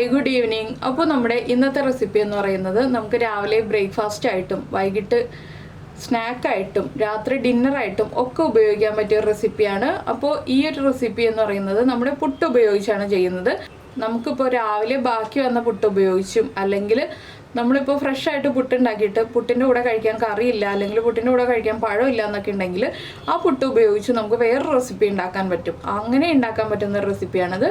Hi good evening. അപ്പോൾ നമ്മുടെ ഇന്നത്തെ റെസിപ്പി എന്ന് പറയുന്നത് നമുക്ക് രാവിലെ ബ്രേക്ക്ഫാസ്റ്റ് ആയിട്ടും വൈകിട്ട് സ്നാക്കായിട്ടും രാത്രി ഡിന്നറായിട്ടും ഒക്കെ ഉപയോഗിക്കാൻ പറ്റിയ റെസിപ്പിയാണ്. അപ്പോൾ ഈ ഒരു റെസിപ്പി എന്ന് പറയുന്നത് നമ്മുടെ പുട്ട് ഉപയോഗിച്ചാണ് ചെയ്യുന്നത്. നമുക്കിപ്പോൾ രാവിലെ ബാക്കി വന്ന പുട്ട് ഉപയോഗിച്ചും അല്ലെങ്കിൽ നമ്മളിപ്പോൾ ഫ്രഷ് ആയിട്ട് പുട്ടുണ്ടാക്കിയിട്ട് പുട്ടിൻ്റെ കൂടെ കഴിക്കാൻ കറിയില്ല അല്ലെങ്കിൽ പുട്ടിൻ്റെ കൂടെ കഴിക്കാൻ പഴമില്ല എന്നൊക്കെ ഉണ്ടെങ്കിൽ ആ പുട്ട് ഉപയോഗിച്ച് നമുക്ക് വേറൊരു റെസിപ്പി ഉണ്ടാക്കാൻ പറ്റും. അങ്ങനെ ഉണ്ടാക്കാൻ പറ്റുന്ന റെസിപ്പിയാണിത്.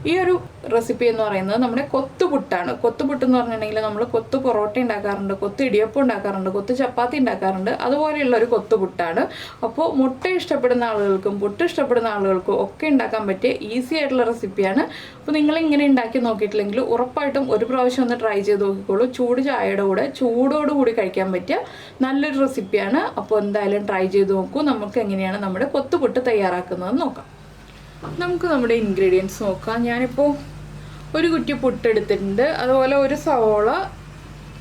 ഈ ഒരു റെസിപ്പി എന്ന് പറയുന്നത് നമ്മുടെ കൊത്തുപുട്ടാണ്. കൊത്തുപുട്ട് എന്ന് പറഞ്ഞിട്ടുണ്ടെങ്കിൽ നമ്മൾ കൊത്തു പൊറോട്ട ഉണ്ടാക്കാറുണ്ട്, കൊത്തു ഇടിയപ്പം ഉണ്ടാക്കാറുണ്ട്, കൊത്തു ചപ്പാത്തി ഉണ്ടാക്കാറുണ്ട്, അതുപോലെയുള്ള ഒരു കൊത്തുപുട്ടാണ്. അപ്പോൾ മുട്ട ഇഷ്ടപ്പെടുന്ന ആളുകൾക്കും പുട്ട് ഇഷ്ടപ്പെടുന്ന ആളുകൾക്കും ഒക്കെ ഉണ്ടാക്കാൻ പറ്റിയ ഈസി ആയിട്ടുള്ള റെസിപ്പിയാണ്. അപ്പോൾ നിങ്ങൾ ഇങ്ങനെ ഉണ്ടാക്കി നോക്കിയിട്ടില്ലെങ്കിൽ ഉറപ്പായിട്ടും ഒരു പ്രാവശ്യം ഒന്ന് ട്രൈ ചെയ്ത് നോക്കിക്കോളൂ. ചൂട് ചായയുടെ കൂടെ ചൂടോടുകൂടി കഴിക്കാൻ പറ്റിയ നല്ലൊരു റെസിപ്പിയാണ്. അപ്പോൾ എന്തായാലും ട്രൈ ചെയ്ത് നോക്കൂ. നമുക്ക് എങ്ങനെയാണ് നമ്മുടെ കൊത്തുപുട്ട് തയ്യാറാക്കുന്നതെന്ന് നോക്കാം. നമുക്ക് നമ്മുടെ ഇൻഗ്രീഡിയൻസ് നോക്കാം. ഞാനിപ്പോൾ ഒരു കുറ്റി പുട്ട് എടുത്തിട്ടുണ്ട്, അതുപോലെ ഒരു സവോള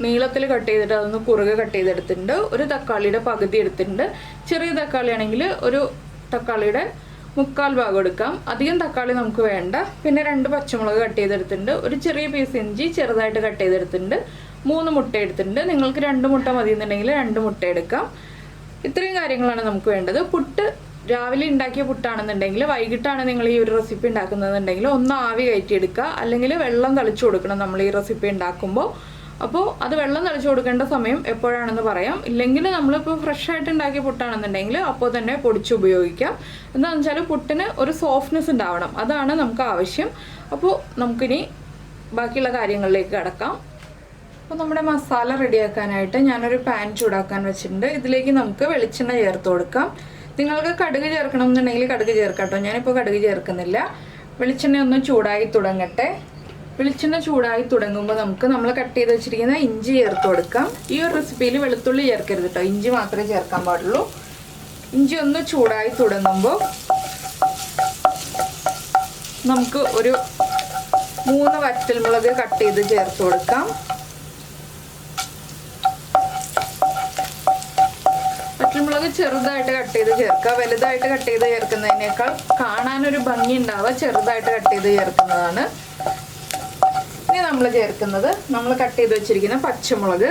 നീളത്തിൽ കട്ട് ചെയ്തിട്ട് അതൊന്ന് കുറുകെ കട്ട് ചെയ്തെടുത്തിട്ടുണ്ട്, ഒരു തക്കാളിയുടെ പകുതി എടുത്തിട്ടുണ്ട്. ചെറിയ തക്കാളി ആണെങ്കിൽ ഒരു തക്കാളിയുടെ 3/4 ഭാഗം എടുക്കാം, അധികം തക്കാളി നമുക്ക് വേണ്ട. പിന്നെ 2 പച്ചമുളക് കട്ട് ചെയ്തെടുത്തിട്ടുണ്ട്, ഒരു ചെറിയ പീസ് ഇഞ്ചി ചെറുതായിട്ട് കട്ട് ചെയ്തെടുത്തിട്ടുണ്ട്, 3 മുട്ട എടുത്തിട്ടുണ്ട്. നിങ്ങൾക്ക് 2 മുട്ട മതി എന്നുണ്ടെങ്കിൽ 2 മുട്ട എടുക്കാം. ഇത്രയും കാര്യങ്ങളാണ് നമുക്ക് വേണ്ടത്. പുട്ട് രാവിലെ ഉണ്ടാക്കിയ പുട്ടാണെന്നുണ്ടെങ്കിൽ വൈകിട്ടാണ് നിങ്ങൾ ഈ ഒരു റെസിപ്പി ഉണ്ടാക്കുന്നതെന്നുണ്ടെങ്കിൽ ഒന്ന് ആവി കയറ്റിയെടുക്കുക, അല്ലെങ്കിൽ വെള്ളം തളിച്ചു കൊടുക്കണം നമ്മൾ ഈ റെസിപ്പി ഉണ്ടാക്കുമ്പോൾ. അപ്പോൾ അത് വെള്ളം തളിച്ചു കൊടുക്കേണ്ട സമയം എപ്പോഴാണെന്ന് പറയാം. ഇല്ലെങ്കിൽ നമ്മളിപ്പോൾ ഫ്രഷ് ആയിട്ട് ഉണ്ടാക്കിയ പുട്ടാണെന്നുണ്ടെങ്കിൽ അപ്പോൾ തന്നെ പൊടിച്ച് ഉപയോഗിക്കാം. എന്താണെന്ന് വെച്ചാൽ പുട്ടിന് ഒരു സോഫ്റ്റ്നെസ് ഉണ്ടാവണം, അതാണ് നമുക്ക് ആവശ്യം. അപ്പോൾ നമുക്കിനി ബാക്കിയുള്ള കാര്യങ്ങളിലേക്ക് കടക്കാം. അപ്പോൾ നമ്മുടെ മസാല റെഡിയാക്കാനായിട്ട് ഞാനൊരു പാൻ ചൂടാക്കാൻ വെച്ചിട്ടുണ്ട്. ഇതിലേക്ക് നമുക്ക് വെളിച്ചെണ്ണ ചേർത്ത് കൊടുക്കാം. നിങ്ങൾക്ക് കടുക് ചേർക്കണം എന്നുണ്ടെങ്കിൽ കടുക് ചേർക്കാം കേട്ടോ. ഞാനിപ്പോൾ കടുക് ചേർക്കുന്നില്ല. വെളിച്ചെണ്ണ ഒന്ന് ചൂടായി തുടങ്ങട്ടെ. വെളിച്ചെണ്ണ ചൂടായി തുടങ്ങുമ്പോൾ നമുക്ക് നമ്മൾ കട്ട് ചെയ്ത് വെച്ചിരിക്കുന്ന ഇഞ്ചി ചേർത്ത് കൊടുക്കാം. ഈ ഒരു റെസിപ്പിയിൽ വെളുത്തുള്ളി ചേർക്കരുത് കേട്ടോ, ഇഞ്ചി മാത്രമേ ചേർക്കാൻ പാടുള്ളൂ. ഇഞ്ചി ഒന്ന് ചൂടായി തുടങ്ങുമ്പോൾ നമുക്ക് ഒരു 3 വറ്റൽമുളക് കട്ട് ചെയ്ത് ചേർത്ത് കൊടുക്കാം. വറ്റൽമുളക് ചെറുതായിട്ട് കട്ട് ചെയ്ത് ചേർക്കുക. വലുതായിട്ട് കട്ട് ചെയ്ത് ചേർക്കുന്നതിനേക്കാൾ കാണാനൊരു ഭംഗി ഉണ്ടാവുക ചെറുതായിട്ട് കട്ട് ചെയ്ത് ചേർക്കുന്നതാണ്. ഇനി നമ്മൾ ചേർക്കുന്നത് നമ്മൾ കട്ട് ചെയ്ത് വെച്ചിരിക്കുന്ന പച്ചമുളക്.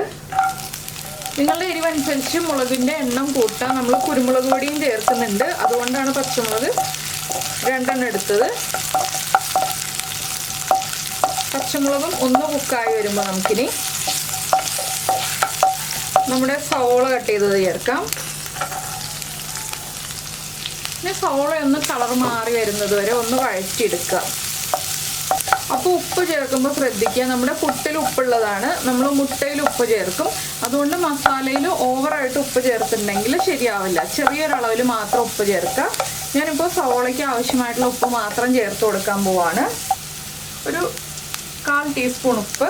നിങ്ങളുടെ എരിവനുസരിച്ച് മുളകിൻ്റെ എണ്ണം കൂട്ടാൻ നമ്മൾ കുരുമുളക് പൊടിയും ചേർക്കുന്നുണ്ട്, അതുകൊണ്ടാണ് പച്ചമുളക് 2 എടുത്തത്. പച്ചമുളകും ഒന്ന് കുക്കായി വരുമ്പോൾ നമുക്കിനി നമ്മുടെ സവോള കട്ട് ചെയ്തത് ചേർക്കാം. പിന്നെ സവോള ഒന്ന് കളർ മാറി വരുന്നത് വരെ ഒന്ന് വഴറ്റിയെടുക്കുക. അപ്പോൾ ഉപ്പ് ചേർക്കുമ്പോൾ ശ്രദ്ധിക്കുക, നമ്മുടെ പുട്ടിൽ ഉപ്പുള്ളതാണ്, നമ്മൾ മുട്ടയിൽ ഉപ്പ് ചേർക്കും. അതുകൊണ്ട് മസാലയിൽ ഓവറായിട്ട് ഉപ്പ് ചേർത്തിട്ടുണ്ടെങ്കിൽ ശരിയാവില്ല. ചെറിയൊരളവിൽ മാത്രം ഉപ്പ് ചേർക്കുക. ഞാനിപ്പോൾ സവോളയ്ക്ക് ആവശ്യമായിട്ടുള്ള ഉപ്പ് മാത്രം ചേർത്ത് കൊടുക്കാൻ പോവാണ്. ഒരു 1/4 ടീസ്പൂൺ ഉപ്പ്.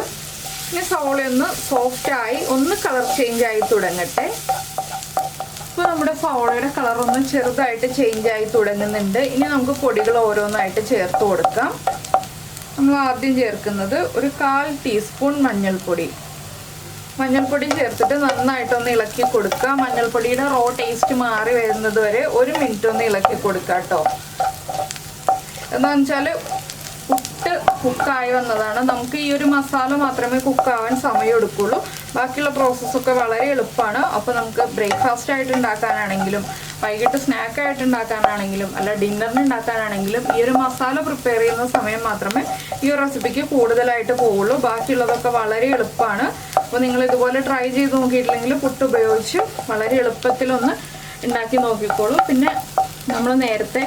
ഇനി സവോള ഒന്ന് സോഫ്റ്റായി ഒന്ന് കളർ ചേഞ്ച് ആയി തുടങ്ങട്ടെ. ഇപ്പോൾ നമ്മുടെ സവോളയുടെ കളർ ഒന്ന് ചെറുതായിട്ട് ചേഞ്ച് ആയി തുടങ്ങുന്നുണ്ട്. ഇനി നമുക്ക് പൊടികൾ ഓരോന്നായിട്ട് ചേർത്ത് കൊടുക്കാം. നമ്മൾ ആദ്യം ചേർക്കുന്നത് ഒരു 1/4 ടീസ്പൂൺ മഞ്ഞൾപ്പൊടി. മഞ്ഞൾപ്പൊടി ചേർത്തിട്ട് നന്നായിട്ടൊന്ന് ഇളക്കി കൊടുക്കുക. മഞ്ഞൾപ്പൊടിയുടെ റോ ടേസ്റ്റ് മാറി വരുന്നത് വരെ 1 മിനിറ്റ് ഒന്ന് ഇളക്കി കൊടുക്കുക കേട്ടോ. എന്താണെന്ന് വെച്ചാൽ പുട്ട് കുക്കായി വന്നതാണ്. നമുക്ക് ഈ ഒരു മസാല മാത്രമേ കുക്കാവാൻ സമയം എടുക്കുള്ളൂ. ബാക്കിയുള്ള പ്രോസസ്സൊക്കെ വളരെ എളുപ്പമാണ്. അപ്പോൾ നമുക്ക് ബ്രേക്ക്ഫാസ്റ്റ് ആയിട്ട് ഉണ്ടാക്കാനാണെങ്കിലും വൈകിട്ട് സ്നാക്കായിട്ട് ഉണ്ടാക്കാനാണെങ്കിലും അല്ല ഡിന്നറിന് ഉണ്ടാക്കാനാണെങ്കിലും ഈ ഒരു മസാല പ്രിപ്പയർ ചെയ്യുന്ന സമയം മാത്രമേ ഈ ഒരു റെസിപ്പിക്ക് കൂടുതലായിട്ട് പോവുള്ളൂ. ബാക്കിയുള്ളതൊക്കെ വളരെ എളുപ്പമാണ്. അപ്പോൾ നിങ്ങൾ ഇതുപോലെ ട്രൈ ചെയ്ത് നോക്കിയിട്ടില്ലെങ്കിൽ പുട്ട് ഉപയോഗിച്ച് വളരെ എളുപ്പത്തിലൊന്ന് ഉണ്ടാക്കി നോക്കിക്കോളൂ. പിന്നെ നമ്മൾ നേരത്തെ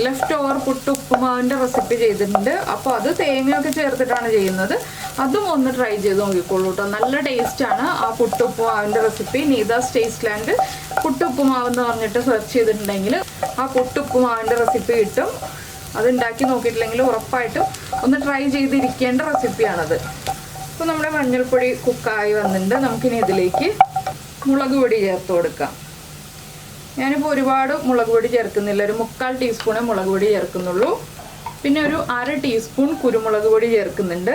ലെഫ്റ്റ് ഓവർ പുട്ട് ഉപ്പുമാവിൻ്റെ റെസിപ്പി ചെയ്തിട്ടുണ്ട്. അപ്പോൾ അത് തേങ്ങയൊക്കെ ചേർത്തിട്ടാണ് ചെയ്യുന്നത്. അതും ഒന്ന് ട്രൈ ചെയ്ത് നോക്കിക്കോളൂ കേട്ടോ. നല്ല ടേസ്റ്റാണ് ആ പുട്ട് ഉപ്പുമാവിൻ്റെ റെസിപ്പി. നീതാസ് ടേസ്റ്റ്ലാൻഡ് പുട്ട് ഉപ്പുമാവ് എന്ന് പറഞ്ഞിട്ട് സെർച്ച് ചെയ്തിട്ടുണ്ടെങ്കിൽ ആ പുട്ട് ഉപ്പുമാവിൻ്റെ റെസിപ്പി കിട്ടും. അത് ഉണ്ടാക്കി നോക്കിയിട്ടില്ലെങ്കിൽ ഉറപ്പായിട്ടും ഒന്ന് ട്രൈ ചെയ്തിരിക്കേണ്ട റെസിപ്പിയാണത്. അപ്പോൾ നമ്മുടെ മഞ്ഞൾപ്പൊടി കുക്കായി വന്നിട്ടുണ്ട്. നമുക്കിനി ഇതിലേക്ക് മുളക് പൊടി ചേർത്ത് കൊടുക്കാം. ഞാനിപ്പോൾ ഒരുപാട് മുളക് പൊടി ചേർക്കുന്നില്ല, ഒരു 3/4 ടീസ്പൂണേ മുളക് പൊടി ചേർക്കുന്നുള്ളൂ. പിന്നെ ഒരു 1/2 ടീസ്പൂൺ കുരുമുളക് പൊടി ചേർക്കുന്നുണ്ട്.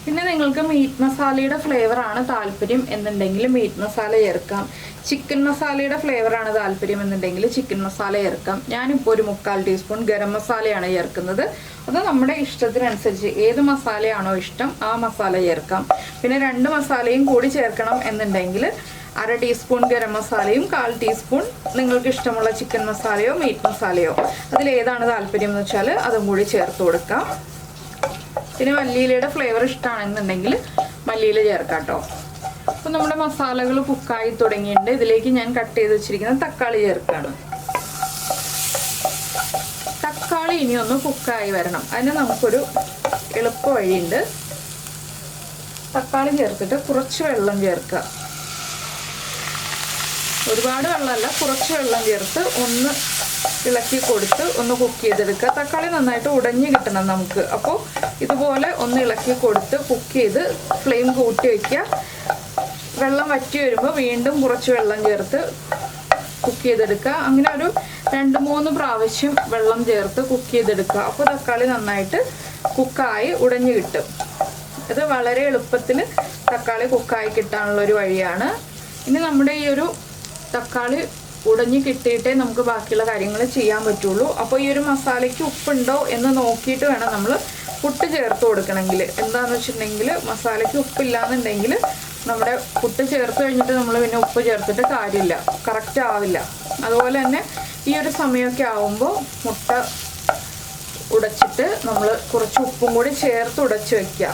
പിന്നെ നിങ്ങൾക്ക് മീറ്റ് മസാലയുടെ ഫ്ലേവറാണ് താല്പര്യം എന്നുണ്ടെങ്കിൽ മീറ്റ് മസാല ചേർക്കാം. ചിക്കൻ മസാലയുടെ ഫ്ലേവറാണ് താല്പര്യമെന്നുണ്ടെങ്കിൽ ചിക്കൻ മസാല ചേർക്കാം. ഞാനിപ്പോൾ ഒരു 3/4 ടീസ്പൂൺ ഗരം മസാലയാണ് ചേർക്കുന്നത്. അത് നമ്മുടെ ഇഷ്ടത്തിനനുസരിച്ച് ഏത് മസാലയാണോ ഇഷ്ടം ആ മസാല ചേർക്കാം. പിന്നെ 2 മസാലയും കൂടി ചേർക്കണം എന്നുണ്ടെങ്കിൽ 1/2 ടീസ്പൂൺ ഗരം മസാലയും 1/4 ടീസ്പൂൺ നിങ്ങൾക്ക് ഇഷ്ടമുള്ള ചിക്കൻ മസാലയോ മീറ്റ് മസാലയോ അതിലേതാണ് താല്പര്യം എന്ന് വെച്ചാൽ അതും കൂടി ചേർത്ത് കൊടുക്കാം. പിന്നെ മല്ലിയിലയുടെ ഫ്ലേവർ ഇഷ്ടമാണെന്നുണ്ടെങ്കിൽ മല്ലിയില ചേർക്കാം കേട്ടോ. അപ്പോൾ നമ്മുടെ മസാലകൾ കുക്കായി തുടങ്ങിയിട്ടുണ്ട്. ഇതിലേക്ക് ഞാൻ കട്ട് ചെയ്ത് വെച്ചിരിക്കുന്ന തക്കാളി ചേർക്കുകയാണ്. തക്കാളി ഇനി ഒന്ന് കുക്കായി വരണം. അതിന് നമുക്കൊരു എളുപ്പ വഴിയുണ്ട്. തക്കാളി ചേർത്തിട്ട് കുറച്ച് വെള്ളം ചേർക്കുക. ഒരുപാട് വെള്ളമല്ല, കുറച്ച് വെള്ളം ചേർത്ത് ഒന്ന് ഇളക്കി കൊടുത്ത് ഒന്ന് കുക്ക് ചെയ്തെടുക്കുക. തക്കാളി നന്നായിട്ട് ഉടഞ്ഞ് കിട്ടണം നമുക്ക്. അപ്പോൾ ഇതുപോലെ ഒന്ന് ഇളക്കി കൊടുത്ത് കുക്ക് ചെയ്ത് ഫ്ലെയിം കൂട്ടി വയ്ക്കുക. വെള്ളം വറ്റി വരുമ്പോൾ വീണ്ടും കുറച്ച് വെള്ളം ചേർത്ത് കുക്ക് ചെയ്തെടുക്കുക. അങ്ങനെ ഒരു 2-3 പ്രാവശ്യം വെള്ളം ചേർത്ത് കുക്ക് ചെയ്തെടുക്കുക. അപ്പോൾ തക്കാളി നന്നായിട്ട് കുക്കായി ഉടഞ്ഞ് കിട്ടും. ഇത് വളരെ എളുപ്പത്തിൽ തക്കാളി കുക്കായി കിട്ടാനുള്ളൊരു വഴിയാണ്. ഇനി നമ്മുടെ ഈ ഒരു തക്കാളി ഉടഞ്ഞ് കിട്ടിയിട്ടേ നമുക്ക് ബാക്കിയുള്ള കാര്യങ്ങൾ ചെയ്യാൻ പറ്റുള്ളൂ. അപ്പോൾ ഈ ഒരു മസാലയ്ക്ക് ഉപ്പുണ്ടോ എന്ന് നോക്കിയിട്ട് വേണം നമ്മൾ പുട്ട് ചേർത്ത് കൊടുക്കണമെങ്കിൽ. എന്താണെന്ന് വെച്ചിട്ടുണ്ടെങ്കിൽ മസാലയ്ക്ക് ഉപ്പില്ലാന്നുണ്ടെങ്കിൽ നമ്മുടെ പുട്ട് ചേർത്ത് കഴിഞ്ഞിട്ട് നമ്മൾ പിന്നെ ഉപ്പ് ചേർത്തിട്ട് കാര്യമില്ല, കറക്റ്റ് ആവില്ല. അതുപോലെ തന്നെ ഈ ഒരു സമയമൊക്കെ ആവുമ്പോൾ മുട്ട ഉടച്ചിട്ട് നമ്മൾ കുറച്ച് ഉപ്പും കൂടി ചേർത്ത് ഉടച്ച് വയ്ക്കുക.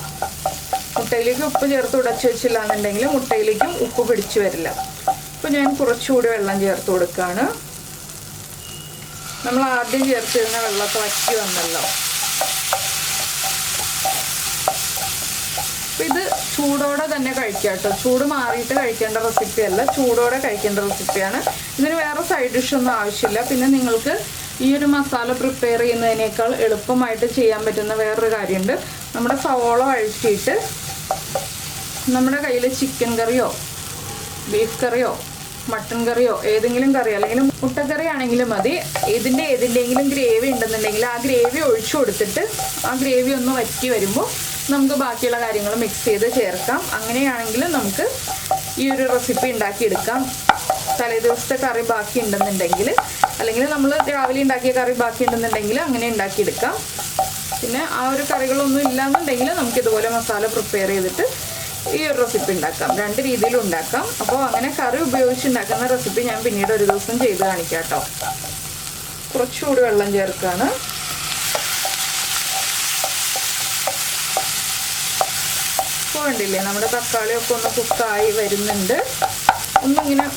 മുട്ടയിലേക്ക് ഉപ്പ് ചേർത്ത് ഉടച്ച് വെച്ചില്ല എന്നുണ്ടെങ്കിൽ മുട്ടയിലേക്കും ഉപ്പ് പിടിച്ചു വരില്ല. അപ്പോൾ ഞാൻ കുറച്ചുകൂടി വെള്ളം ചേർത്ത് കൊടുക്കുകയാണ്. നമ്മൾ ആദ്യം ചേർത്തിരുന്ന വെള്ളമൊക്കെ വറ്റി വന്നല്ലോ. അപ്പോൾ ഇത് ചൂടോടെ തന്നെ കഴിക്കുക കേട്ടോ. ചൂട് മാറിയിട്ട് കഴിക്കേണ്ട റെസിപ്പി അല്ല, ചൂടോടെ കഴിക്കേണ്ട റെസിപ്പിയാണ്. ഇതിന് വേറെ സൈഡ് ഡിഷൊന്നും ആവശ്യമില്ല. പിന്നെ നിങ്ങൾക്ക് ഈ ഒരു മസാല പ്രിപ്പയർ ചെയ്യുന്നതിനേക്കാൾ എളുപ്പമായിട്ട് ചെയ്യാൻ പറ്റുന്ന വേറൊരു കാര്യമുണ്ട്. നമ്മുടെ സവോള വഴറ്റിയിട്ട് നമ്മുടെ കയ്യിൽ ചിക്കൻ കറിയോ ബീഫ് കറിയോ മട്ടൻ കറിയോ ഏതെങ്കിലും കറി അല്ലെങ്കിൽ മുട്ടക്കറി ആണെങ്കിലും മതി, ഏതിൻ്റെയെങ്കിലും ഗ്രേവി ഉണ്ടെന്നുണ്ടെങ്കിൽ ആ ഗ്രേവി ഒഴിച്ചു കൊടുത്തിട്ട് ആ ഗ്രേവി ഒന്ന് വറ്റി വരുമ്പോൾ നമുക്ക് ബാക്കിയുള്ള കാര്യങ്ങൾ മിക്സ് ചെയ്ത് ചേർക്കാം. അങ്ങനെയാണെങ്കിൽ നമുക്ക് ഈ ഒരു റെസിപ്പി ഉണ്ടാക്കിയെടുക്കാം. തലേ ദിവസത്തെ കറി ബാക്കി ഉണ്ടെന്നുണ്ടെങ്കിൽ അല്ലെങ്കിൽ നമ്മൾ രാവിലെ ഉണ്ടാക്കിയ കറി ബാക്കി ഉണ്ടെന്നുണ്ടെങ്കിൽ അങ്ങനെ ഉണ്ടാക്കിയെടുക്കാം. പിന്നെ ആ ഒരു കറികളൊന്നും ഇല്ലാന്നുണ്ടെങ്കിൽ നമുക്ക് ഇതുപോലെ മസാല പ്രിപ്പയർ ചെയ്തിട്ട് ഈ ഒരു റെസിപ്പി ഉണ്ടാക്കാം. 2 രീതിയിലും ഉണ്ടാക്കാം. അപ്പോൾ അങ്ങനെ കറി ഉപയോഗിച്ച് ഉണ്ടാക്കുന്ന റെസിപ്പി ഞാൻ പിന്നീട് ഒരു ദിവസം ചെയ്ത് കാണിക്കാം കേട്ടോ. കുറച്ചുകൂടി വെള്ളം ചേർക്കുകയാണ്. ഇപ്പോൾ കണ്ടില്ലേ നമ്മുടെ തക്കാളിയൊക്കെ ഒന്ന് കുക്കായി വരുന്നുണ്ട്. ഒന്നിങ്ങനെ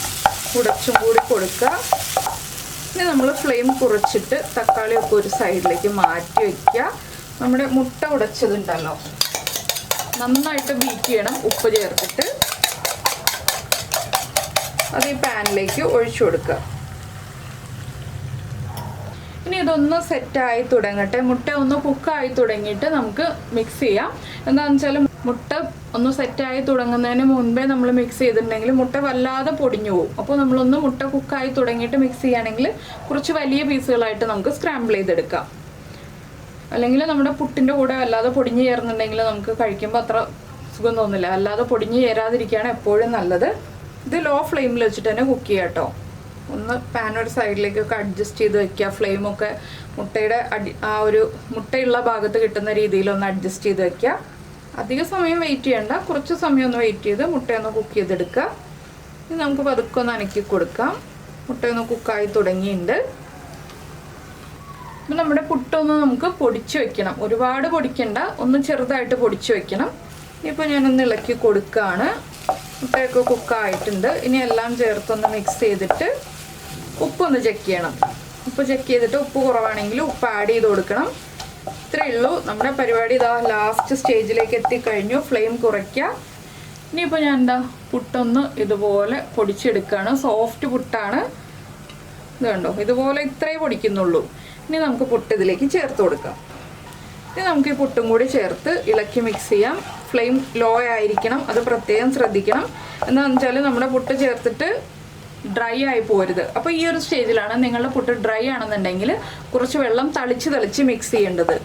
ഉടച്ചും കൂടി കൊടുക്കുക. ഇനി നമ്മൾ ഫ്ലെയിം കുറച്ചിട്ട് തക്കാളിയൊക്കെ ഒരു സൈഡിലേക്ക് മാറ്റി വയ്ക്കുക. നമ്മുടെ മുട്ട ഉടച്ചതുണ്ടല്ലോ നന്നായിട്ട് ബീറ്റ് ചെയ്യണം. ഉപ്പ് ചേർത്തിട്ട് അത് ഈ പാനിലേക്ക് ഒഴിച്ചു കൊടുക്കുക. ഇനി ഇതൊന്ന് സെറ്റായി തുടങ്ങട്ടെ. മുട്ട ഒന്ന് കുക്കായി തുടങ്ങിയിട്ട് നമുക്ക് മിക്സ് ചെയ്യാം. എന്താണെന്ന് വെച്ചാൽ മുട്ട ഒന്ന് സെറ്റായി തുടങ്ങുന്നതിന് മുൻപേ നമ്മൾ മിക്സ് ചെയ്തിട്ടുണ്ടെങ്കിൽ മുട്ട വല്ലാതെ പൊടിഞ്ഞു പോകും. അപ്പോൾ നമ്മളൊന്ന് മുട്ട കുക്കായി തുടങ്ങിയിട്ട് മിക്സ് ചെയ്യുകയാണെങ്കിൽ കുറച്ച് വലിയ പീസുകളായിട്ട് നമുക്ക് സ്ക്രാമ്പിൾ ചെയ്തെടുക്കാം. അല്ലെങ്കിൽ നമ്മുടെ പുട്ടിൻ്റെ കൂടെ വല്ലാതെ പൊടിഞ്ഞ് ചേർന്നുണ്ടെങ്കിൽ നമുക്ക് കഴിക്കുമ്പോൾ അത്ര സുഖം തോന്നില്ല. അല്ലാതെ പൊടിഞ്ഞ് ചേരാതിരിക്കുകയാണ് എപ്പോഴും നല്ലത്. ഇത് ലോ ഫ്ലെയിമിൽ വെച്ചിട്ട് തന്നെ കുക്ക് ചെയ്യാം കേട്ടോ. ഒന്ന് പാൻ ഒരു സൈഡിലേക്കൊക്കെ അഡ്ജസ്റ്റ് ചെയ്ത് വെക്കുക. ഫ്ലെയിമൊക്കെ മുട്ടയുടെ ആ ഒരു മുട്ടയുള്ള ഭാഗത്ത് കിട്ടുന്ന രീതിയിൽ ഒന്ന് അഡ്ജസ്റ്റ് ചെയ്ത് വെക്കുക. അധിക സമയം വെയിറ്റ് ചെയ്യണ്ട, കുറച്ച് സമയം ഒന്ന് വെയിറ്റ് ചെയ്ത് മുട്ടയൊന്ന് കുക്ക് ചെയ്തെടുക്കുക. ഇനി നമുക്ക് പതുക്കെ ഒന്ന് അനക്കി കൊടുക്കാം. മുട്ടയൊന്ന് കുക്കായി തുടങ്ങിയിട്ടുണ്ട്. അപ്പം നമ്മുടെ പുട്ടൊന്ന് നമുക്ക് പൊടിച്ച് വെക്കണം. ഒരുപാട് പൊടിക്കണ്ട, ഒന്ന് ചെറുതായിട്ട് പൊടിച്ച് വെക്കണം. ഇപ്പോൾ ഞാനൊന്ന് ഇളക്കി കൊടുക്കുകയാണ്. മുട്ടയൊക്കെ കുക്കായിട്ടുണ്ട്. ഇനി എല്ലാം ചേർത്തൊന്ന് മിക്സ് ചെയ്തിട്ട് ഉപ്പൊന്ന് ചെക്ക് ചെയ്യണം. ഉപ്പ് ചെക്ക് ചെയ്തിട്ട് ഉപ്പ് കുറവാണെങ്കിൽ ഉപ്പ് ആഡ് ചെയ്ത് കൊടുക്കണം. ഇത്രയേ ഉള്ളൂ. നമ്മുടെ പരിപാടി ഇതാ ലാസ്റ്റ് സ്റ്റേജിലേക്ക് എത്തിക്കഴിഞ്ഞു. ഫ്ലെയിം കുറയ്ക്കുക. ഇനിയിപ്പോൾ ഞാൻ എന്താ പുട്ടൊന്ന് ഇതുപോലെ പൊടിച്ചെടുക്കുകയാണ്. സോഫ്റ്റ് പുട്ടാണ് ഇത്, കണ്ടോ? ഇതുപോലെ ഇത്രയേ പൊടിക്കുന്നുള്ളൂ. ഇനി നമുക്ക് പുട്ട് ഇതിലേക്ക് ചേർത്ത് കൊടുക്കാം. ഇനി നമുക്ക് ഈ പുട്ടും കൂടി ചേർത്ത് ഇളക്കി മിക്സ് ചെയ്യാം. ഫ്ലെയിം ലോ ആയിരിക്കണം, അത് പ്രത്യേകം ശ്രദ്ധിക്കണം. എന്താണെന്ന് വെച്ചാൽ നമ്മുടെ പുട്ട് ചേർത്തിട്ട് ഡ്രൈ ആയി പോരുത്. അപ്പോൾ ഈ ഒരു സ്റ്റേജിലാണ് നിങ്ങളുടെ പുട്ട് ഡ്രൈ ആണെന്നുണ്ടെങ്കിൽ കുറച്ച് വെള്ളം തളിച്ച് മിക്സ് ചെയ്യേണ്ടത്.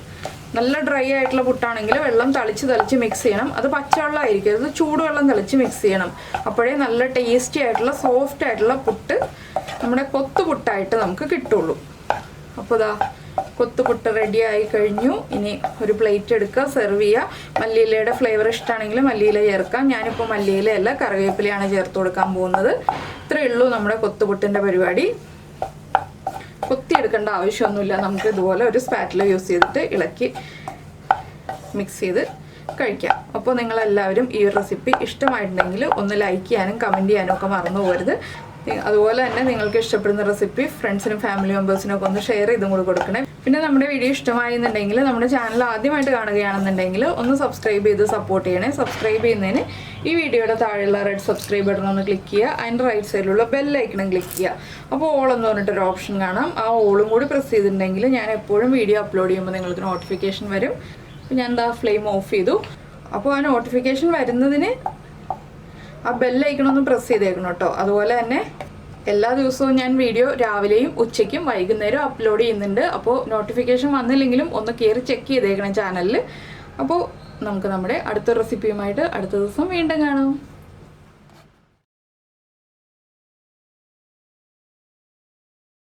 നല്ല ഡ്രൈ ആയിട്ടുള്ള പുട്ടാണെങ്കിൽ വെള്ളം തളിച്ച് മിക്സ് ചെയ്യണം. അത് പച്ചവെള്ളമായിരിക്കും, അത് ചൂടുവെള്ളം തളിച്ച് മിക്സ് ചെയ്യണം. അപ്പോഴേ നല്ല ടേസ്റ്റി ആയിട്ടുള്ള സോഫ്റ്റ് ആയിട്ടുള്ള പുട്ട് നമ്മുടെ കൊത്തുപുട്ടായിട്ട് നമുക്ക് കിട്ടുള്ളൂ. അപ്പോൾ ഇതാ കൊത്തുപുട്ട് റെഡി ആയി കഴിഞ്ഞു. ഇനി ഒരു പ്ലേറ്റ് എടുക്കുക, സെർവ് ചെയ്യുക. മല്ലിയിലയുടെ ഫ്ലേവർ ഇഷ്ടമാണെങ്കിൽ മല്ലിയില ചേർക്കാം. ഞാനിപ്പോൾ മല്ലിയിലയല്ല കറിവേപ്പിലയാണ് ചേർത്ത് കൊടുക്കാൻ പോകുന്നത്. ഇത്രയേ ഉള്ളൂ നമ്മുടെ കൊത്തുപുട്ടിൻ്റെ പരിപാടി. കൊത്തിയെടുക്കേണ്ട ആവശ്യമൊന്നുമില്ല. നമുക്ക് ഇതുപോലെ ഒരു സ്പാറ്റില യൂസ് ചെയ്തിട്ട് ഇളക്കി മിക്സ് ചെയ്ത് കഴിക്കാം. അപ്പോൾ നിങ്ങളെല്ലാവരും ഈ റെസിപ്പി ഇഷ്ടമായിട്ടുണ്ടെങ്കിൽ ഒന്ന് ലൈക്ക് ചെയ്യാനും കമൻറ്റ് ചെയ്യാനും ഒക്കെ മറന്നു പോകരുത്. അതുപോലെ തന്നെ നിങ്ങൾക്ക് ഇഷ്ടപ്പെടുന്ന റെസിപ്പി ഫ്രണ്ട്സിനും ഫാമിലി മെമ്പേഴ്സിനും ഒക്കെ ഒന്ന് ഷെയർ ചെയ്തും കൂടി കൊടുക്കണേ. പിന്നെ നമ്മുടെ വീഡിയോ ഇഷ്ടമായിരുന്നുണ്ടെങ്കിൽ നമ്മുടെ ചാനൽ ആദ്യമായിട്ട് കാണുകയാണെന്നുണ്ടെങ്കിൽ ഒന്ന് സബ്സ്ക്രൈബ് ചെയ്ത് സപ്പോർട്ട് ചെയ്യണേ. സബ്സ്ക്രൈബ് ചെയ്യുന്നതിന് ഈ വീഡിയോയുടെ താഴെയുള്ള റെഡ് സബ്സ്ക്രൈബ് ബട്ടൺ ഒന്ന് ക്ലിക്ക് ചെയ്യുക. അതിൻ്റെ റൈറ്റ് സൈഡിലുള്ള ബെല്ലൈക്കണം ക്ലിക്ക് ചെയ്യുക. അപ്പോൾ ഓൾ എന്ന് പറഞ്ഞിട്ടൊരു ഓപ്ഷൻ കാണാം. ആ ഓളും കൂടി പ്രസ് ചെയ്തിട്ടുണ്ടെങ്കിൽ ഞാൻ എപ്പോഴും വീഡിയോ അപ്ലോഡ് ചെയ്യുമ്പോൾ നിങ്ങൾക്ക് നോട്ടിഫിക്കേഷൻ വരും. അപ്പോൾ ഞാൻ എന്താ ഫ്ലെയിം ഓഫ് ചെയ്തു. അപ്പോൾ ആ നോട്ടിഫിക്കേഷൻ വരുന്നതിന് ആ ബെല്ലൈക്കണൊന്ന് പ്രസ് ചെയ്തേക്കണം കേട്ടോ. അതുപോലെ തന്നെ എല്ലാ ദിവസവും ഞാൻ വീഡിയോ രാവിലെയും ഉച്ചയ്ക്കും വൈകുന്നേരം അപ്ലോഡ് ചെയ്യുന്നുണ്ട്. അപ്പോൾ നോട്ടിഫിക്കേഷൻ വന്നില്ലെങ്കിലും ഒന്ന് കയറി ചെക്ക് ചെയ്തേക്കണം ചാനലിൽ. അപ്പോൾ നമുക്ക് നമ്മുടെ അടുത്ത റെസിപ്പിയുമായിട്ട് അടുത്ത ദിവസം വീണ്ടും കാണാം.